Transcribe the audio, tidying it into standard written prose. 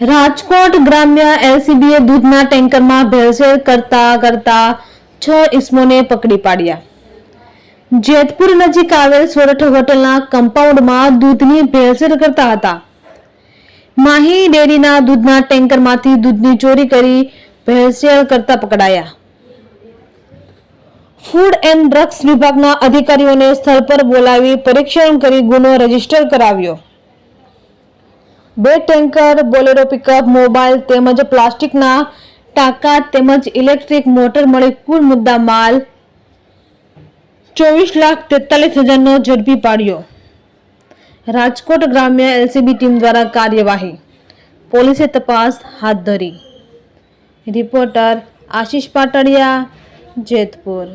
રાજકોટ ગ્રામ્ય એલસીબીએ દૂધના ટેન્કરમાં ભેળસેળ કરતા 6 ઇસમોને પકડી પાડ્યા। જેતપુર નજીક આવેલ સોરઠ હોટલના કમ્પાઉન્ડમાં દૂધની ભેળસેળ કરતા હતા। માહી ડેરીના દૂધના ટેન્કરમાંથી દૂધની ચોરી કરી ભેળસેળ કરતા પકડાયા। ફૂડ એન્ડ ડ્રગ્સ વિભાગના અધિકારીઓને સ્થળ પર બોલાવી પરીક્ષણ કરી ગુનો રજીસ્ટર કરાવ્યો। 2 ટેન્કર, બોલેરો પિકઅપ, મોબાઈલ તેમજ પ્લાસ્ટિકના ટાંકા તેમજ ઇલેક્ટ્રિક મોટર મળી કુલ મુદ્દા માલ 24,43,000નો ઝડપી પાડ્યો। રાજકોટ ગ્રામ્ય એલસીબી ટીમ દ્વારા કાર્યવાહી, પોલીસે તપાસ હાથ ધરી। રિપોર્ટર આશિષ પાટડિયા, જેતપુર।